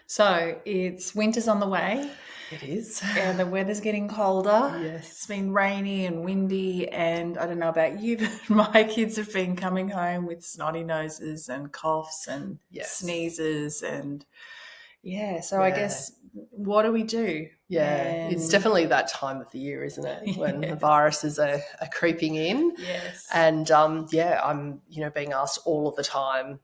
So it's winter's on the way It is. and the weather's getting colder. It's Yes. been rainy and windy, and I don't know about you, but my kids have been coming home with snotty noses and coughs and Yes. sneezes and yeah, so I Yeah. guess what do we do? Yeah. It's And definitely that time of the year, isn't it? When the yeah, viruses are creeping in. yes. And yeah, I'm, being asked all of the time,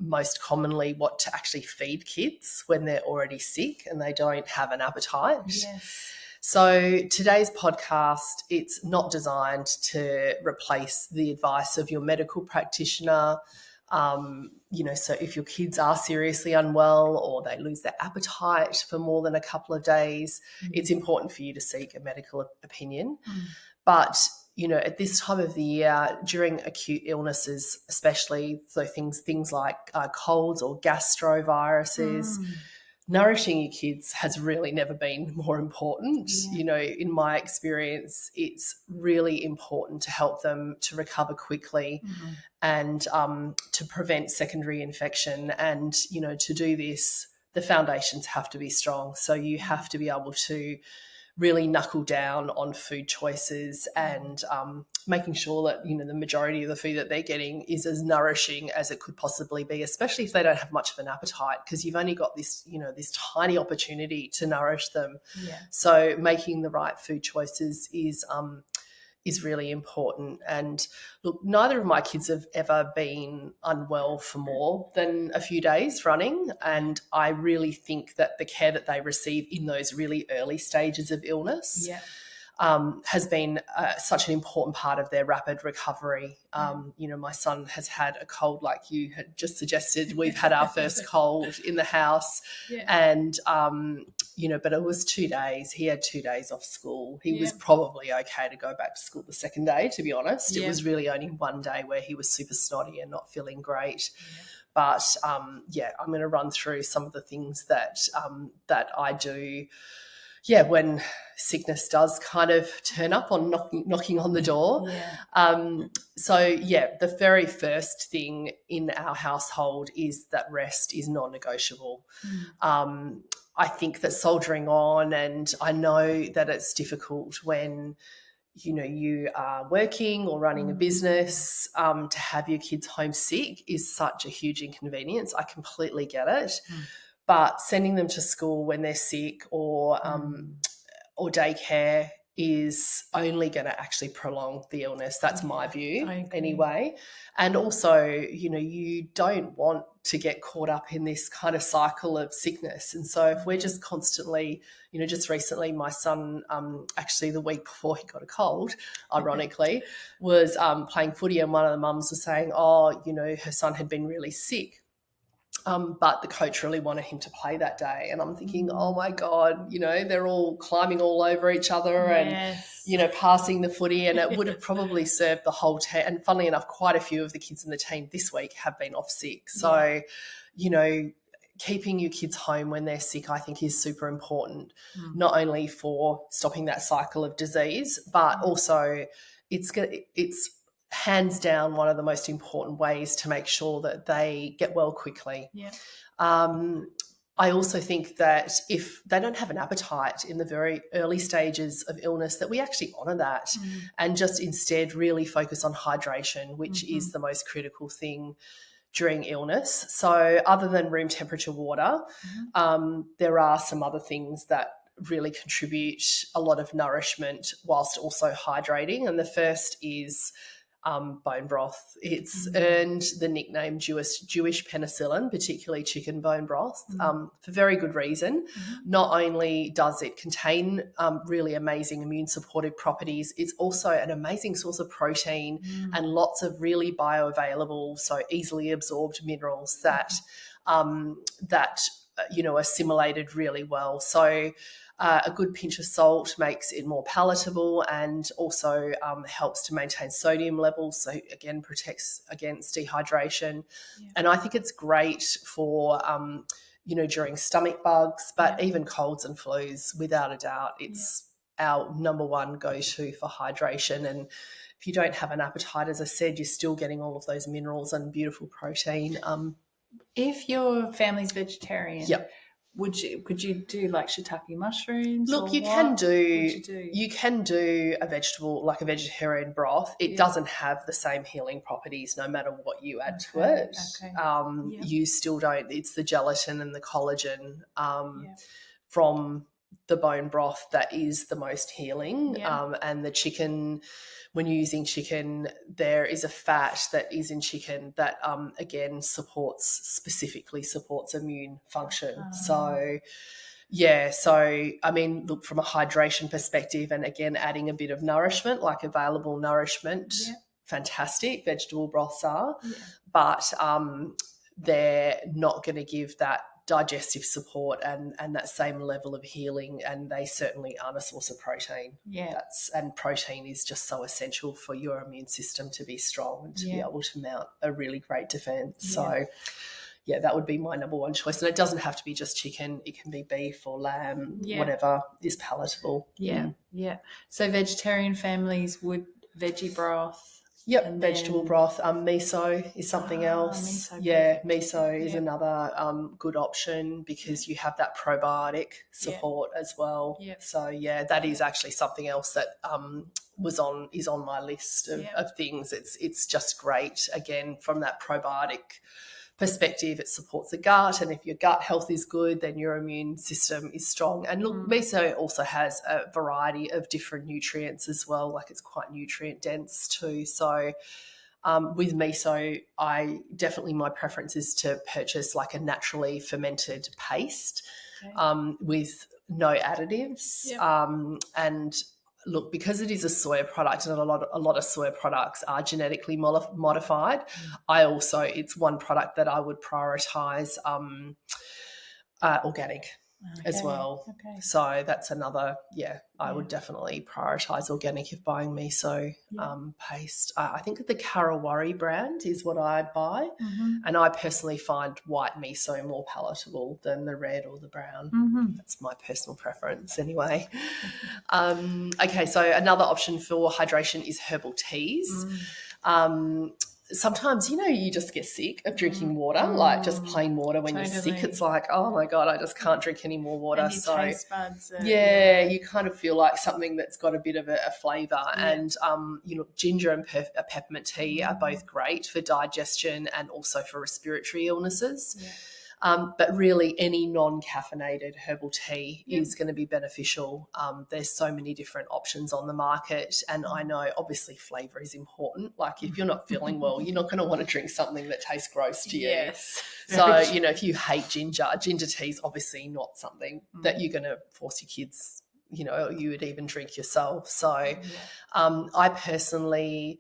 most commonly what to actually feed kids when they're already sick and they don't have an appetite. Yes. So today's podcast, it's not designed to replace the advice of your medical practitioner. So if your kids are seriously unwell or they lose their appetite for more than a couple of days, it's important for you to seek a medical opinion. But at this time of the year, during acute illnesses, especially, so things like colds or gastroviruses, nourishing your kids has really never been more important. Yeah. In my experience, it's really important to help them to recover quickly and to prevent secondary infection. And, to do this, the foundations have to be strong. So you have to be able to really knuckle down on food choices and making sure that the majority of the food that they're getting is as nourishing as it could possibly be, especially if they don't have much of an appetite, because you've only got this this tiny opportunity to nourish them. Yeah. So making the right food choices is really important. And look, neither of my kids have ever been unwell for more than a few days running. And I really think that the care that they receive in those really early stages of illness Yeah. has been such an important part of their rapid recovery. My son has had a cold, like you had just suggested. We've had our first cold in the house, Yeah. and but it was 2 days. He had 2 days off school. He was Yeah. probably okay to go back to school the second day, to be honest. Yeah. It was really only one day where he was super snotty and not feeling great. But I'm going to run through some of the things that I do. Yeah, when sickness does kind of turn up on knocking on the door. Yeah. The very first thing in our household is that rest is non-negotiable. I think that soldiering on, and I know that it's difficult when you are working or running a business, to have your kids home sick is such a huge inconvenience. I completely get it. But sending them to school when they're sick or daycare is only going to actually prolong the illness. That's my view anyway. And also, you don't want to get caught up in this kind of cycle of sickness. And so if we're just constantly, just recently my son, actually the week before he got a cold, ironically, was playing footy, and one of the mums was saying, her son had been really sick. But the coach really wanted him to play that day. And I'm thinking, oh my God, they're all climbing all over each other and, passing the footy. And it would have probably served the whole team. And funnily enough, quite a few of the kids in the team this week have been off sick. So, keeping your kids home when they're sick, I think, is super important, not only for stopping that cycle of disease, but also it's hands down one of the most important ways to make sure that they get well quickly. Yeah. I also think that if they don't have an appetite in the very early stages of illness, that we actually honour that and just instead really focus on hydration, which is the most critical thing during illness. So other than room temperature water, there are some other things that really contribute a lot of nourishment whilst also hydrating. And the first is bone broth. It's earned the nickname Jewish penicillin, particularly chicken bone broth, for very good reason. Not only does it contain really amazing immune supportive properties, it's also an amazing source of protein and lots of really bioavailable, so easily absorbed minerals that assimilated really well. So a good pinch of salt makes it more palatable and also helps to maintain sodium levels. So again, protects against dehydration. And I think it's great for, during stomach bugs, but even colds and flus, without a doubt, it's our number one go-to for hydration. And if you don't have an appetite, as I said, you're still getting all of those minerals and beautiful protein If your family's vegetarian, Yep. could you do like shiitake mushrooms? Look, or you can what? do you can do a vegetable, like a vegetarian broth. It doesn't have the same healing properties no matter what you add to it. Okay. You still don't. It's the gelatin and the collagen from the bone broth that is the most healing. And the chicken, when you're using chicken, there is a fat that is in chicken that again specifically supports immune function. So I mean, look, from a hydration perspective, and again adding a bit of nourishment, like available nourishment, fantastic, vegetable broths are, but they're not going to give that digestive support and that same level of healing, and they certainly aren't a source of protein. And protein is just so essential for your immune system to be strong and to be able to mount a really great defense. So that would be my number one choice. And it doesn't have to be just chicken. It can be beef or lamb, whatever is palatable. So vegetarian families would veggie broth. Yep, and vegetable broth. Miso is something else. Miso is another good option because you have that probiotic support as well. So that is actually something else that is on my list of things. It's just great, again, from that probiotic perspective. It supports the gut, and if your gut health is good, then your immune system is strong. And look, miso also has a variety of different nutrients as well, like it's quite nutrient dense too. So with miso, my preference is to purchase like a naturally fermented paste with no additives. And look, because it is a soya product, and a lot of soya products are genetically modified, it's one product that I would prioritise organic as well. So that's another, I would definitely prioritise organic if buying miso paste. I think the Karawari brand is what I buy, and I personally find white miso more palatable than the red or the brown. That's my personal preference anyway. Okay, so another option for hydration is herbal teas. Sometimes, you just get sick of drinking water, like just plain water when you're sick. It's like, oh my God, I just can't drink any more water. And your taste buds you kind of feel like something that's got a bit of a flavour. And, ginger and peppermint tea are both great for digestion and also for respiratory illnesses. But really any non-caffeinated herbal tea is going to be beneficial. There's so many different options on the market, and I know obviously flavour is important. Like if you're not feeling well, you're not going to want to drink something that tastes gross to you. Yes. So, if you hate ginger tea is obviously not something that you're going to force your kids, or you would even drink yourself. So I personally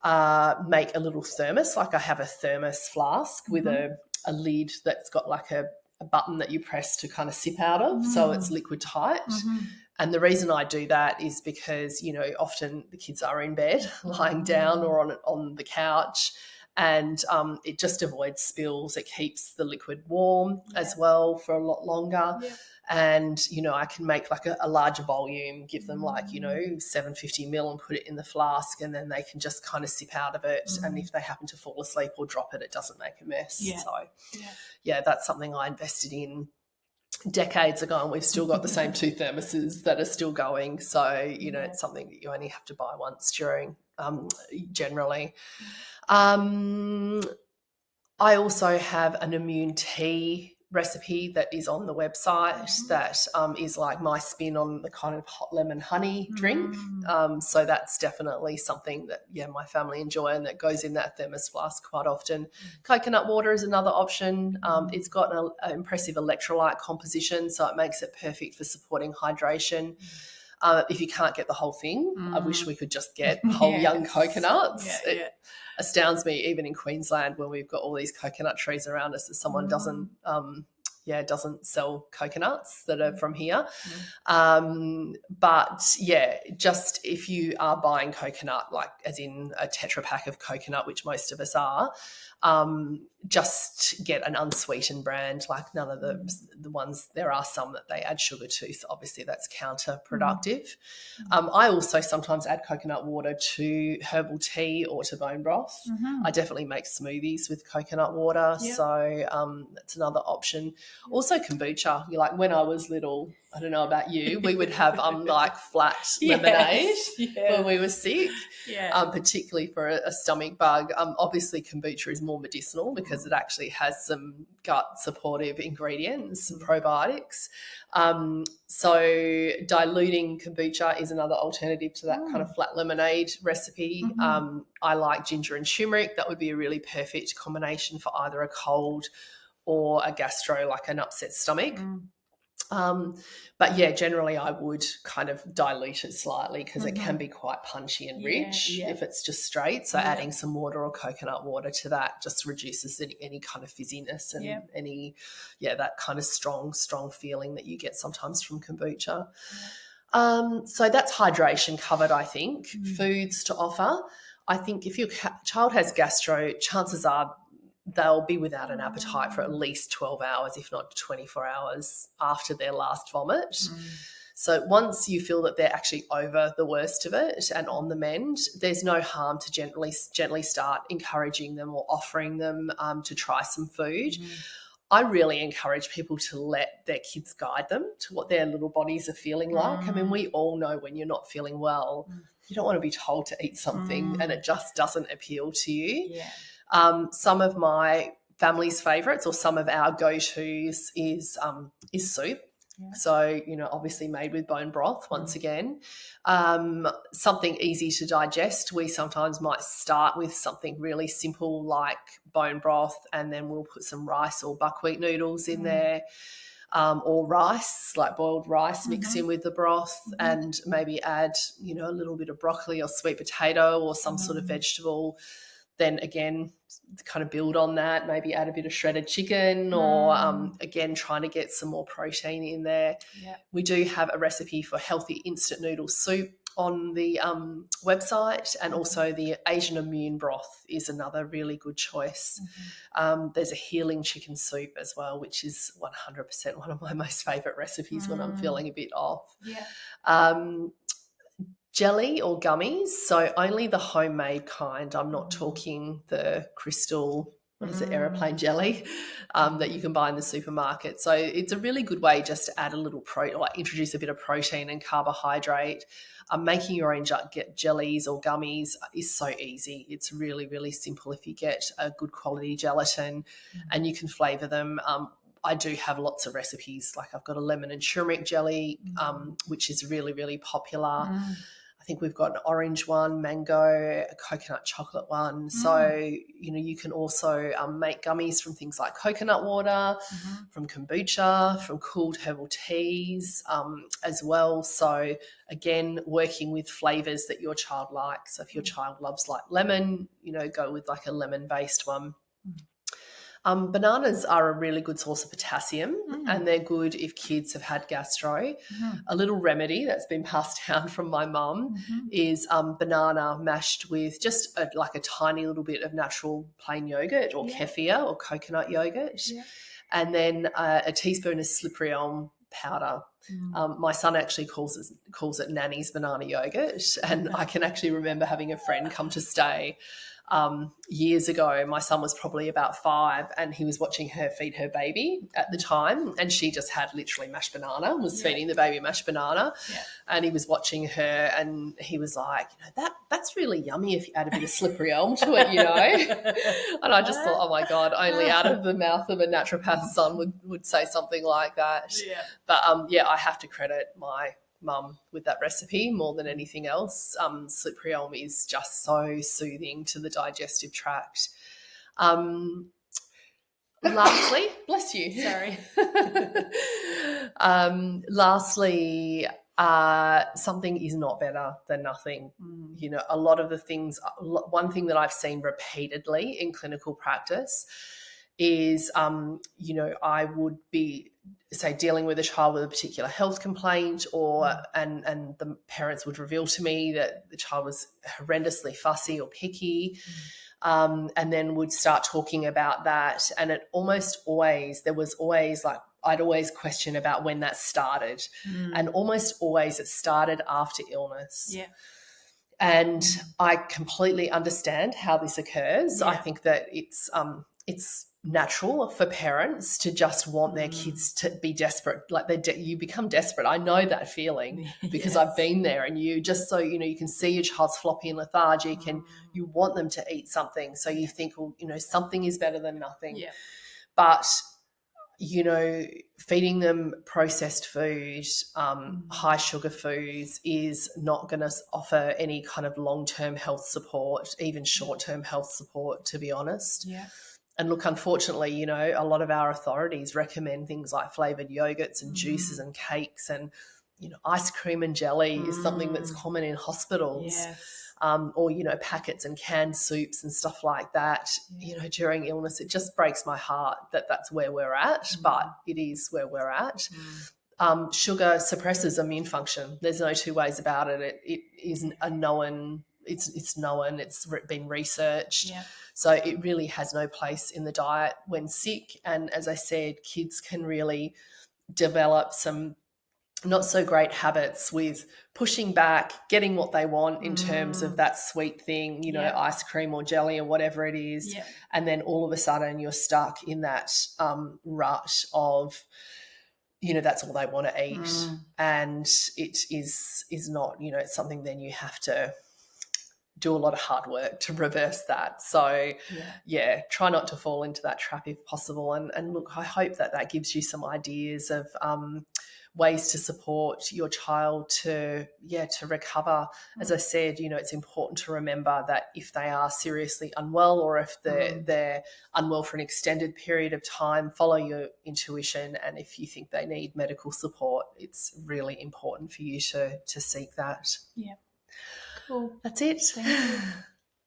make a little thermos. Like I have a thermos flask with a lid that's got like a button that you press to kind of sip out of, so it's liquid tight. And the reason I do that is because, often the kids are in bed lying down or on the couch, and it just avoids spills. It keeps the liquid warm as well for a lot longer. And, I can make like a larger volume, give them like, 750 ml and put it in the flask, and then they can just kind of sip out of it. And if they happen to fall asleep or drop it, it doesn't make a mess. So, that's something I invested in decades ago, and we've still got the same two thermoses that are still going. So, it's something that you only have to buy once during, generally. I also have an immune tea recipe that is on the website that is like my spin on the kind of hot lemon honey drink. So that's definitely something that, my family enjoy, and that goes in that thermos flask quite often. Coconut water is another option. It's got an impressive electrolyte composition, so it makes it perfect for supporting hydration. If you can't get the whole thing, I wish we could just get whole young coconuts. It astounds me, even in Queensland, when we've got all these coconut trees around us, that someone doesn't sell coconuts that are from here. But just if you are buying coconut, like as in a Tetra Pak of coconut, which most of us are, just get an unsweetened brand, like none of the ones, there are some that they add sugar to, so obviously that's counterproductive. I also sometimes add coconut water to herbal tea or to bone broth. I definitely make smoothies with coconut water, so that's another option. Also kombucha. You like, when I was little, I don't know about you, we would have like flat lemonade when we were sick, particularly for a stomach bug. Obviously kombucha is more medicinal because it actually has some gut supportive ingredients and probiotics. So diluting kombucha is another alternative to that kind of flat lemonade recipe. I like ginger and turmeric. That would be a really perfect combination for either a cold or a gastro, like an upset stomach. But yeah, generally I would kind of dilute it slightly because it can be quite punchy and rich if it's just straight. So adding some water or coconut water to that just reduces any kind of fizziness and any, that kind of strong feeling that you get sometimes from kombucha. So that's hydration covered, I think. Foods to offer. I think if your child has gastro, chances are they'll be without an appetite for at least 12 hours, if not 24 hours after their last vomit. So once you feel that they're actually over the worst of it and on the mend, there's no harm to gently start encouraging them or offering them to try some food. I really encourage people to let their kids guide them to what their little bodies are feeling like. I mean, we all know when you're not feeling well, you don't want to be told to eat something and it just doesn't appeal to you. Some of my family's favourites or some of our go-tos is soup. So, obviously made with bone broth once again. Something easy to digest. We sometimes might start with something really simple like bone broth, and then we'll put some rice or buckwheat noodles in there, or rice, like boiled rice mixed in with the broth, and maybe add, a little bit of broccoli or sweet potato or some sort of vegetable. Then again, kind of build on that, maybe add a bit of shredded chicken or, again, trying to get some more protein in there. We do have a recipe for healthy instant noodle soup on the website, and also the Asian immune broth is another really good choice. There's a healing chicken soup as well, which is 100% one of my most favourite recipes when I'm feeling a bit off. Jelly or gummies, so only the homemade kind. I'm not talking the crystal, aeroplane jelly that you can buy in the supermarket. So it's a really good way just to add a little introduce a bit of protein and carbohydrate. Making your own jellies or gummies is so easy. It's really, really simple if you get a good quality gelatin and you can flavour them. I do have lots of recipes. Like I've got a lemon and turmeric jelly, which is really, really popular. I think we've got an orange one, mango, a coconut chocolate one. So, you can also make gummies from things like coconut water, from kombucha, from cooled herbal teas as well. So, again, working with flavours that your child likes. So if your child loves like lemon, go with like a lemon-based one. Bananas are a really good source of potassium and they're good if kids have had gastro. A little remedy that's been passed down from my mum is banana mashed with just a tiny little bit of natural plain yogurt or kefir or coconut yogurt, and then a teaspoon of slippery elm powder. My son actually calls it Nanny's banana yogurt, and I can actually remember having a friend come to stay years ago. My son was probably about 5 and he was watching her feed her baby at the time, and she just had literally mashed banana, was feeding the baby mashed banana, and he was watching her and he was like, that's really yummy if you add a bit of slippery elm to it, and I just thought, oh my God, only out of the mouth of a naturopath's son would say something like that. But I have to credit my mum with that recipe more than anything else. Slippery elm is just so soothing to the digestive tract. Lastly, bless you. Sorry. Lastly, something is not better than nothing. A lot of the things, one thing that I've seen repeatedly in clinical practice is, I would be, say, dealing with a child with a particular health complaint, or and the parents would reveal to me that the child was horrendously fussy or picky. and then would start talking about that. And it almost always, there was always like, I'd always question about when that started. And almost always it started after illness. Yeah. And I completely understand how this occurs. Yeah. I think that it's natural for parents to just want their kids to be desperate. Like you become desperate. I know that feeling because Yes. I've been there, and you just, so, you know, you can see your child's floppy and lethargic and you want them to eat something. So you think, well, you know, something is better than nothing. Yeah. But, you know, feeding them processed food, high sugar foods is not going to offer any kind of long-term health support, even short-term health support, to be honest. Yeah. And look, unfortunately, you know, a lot of our authorities recommend things like flavoured yogurts and juices and cakes, and, you know, ice cream and jelly is something that's common in hospitals. Yes. Or, you know, packets and canned soups and stuff like that, you know, during illness. It just breaks my heart that that's where we're at, but it is where we're at. Sugar suppresses immune function. There's no two ways about it. It is a known, it's known, it's been researched. Yeah. So it really has no place in the diet when sick. And as I said, kids can really develop some not so great habits with pushing back, getting what they want in terms of that sweet thing, you know, ice cream or jelly or whatever it is. Yeah. And then all of a sudden you're stuck in that rut of, you know, that's all they want to eat. And it is not, you know, it's something then you have to do a lot of hard work to reverse that. So, try not to fall into that trap if possible. And look, I hope that gives you some ideas of ways to support your child to recover. As I said, you know, it's important to remember that if they are seriously unwell, or if they're unwell for an extended period of time, follow your intuition. And if you think they need medical support, it's really important for you to seek that. Yeah. Cool. That's it. Thank you.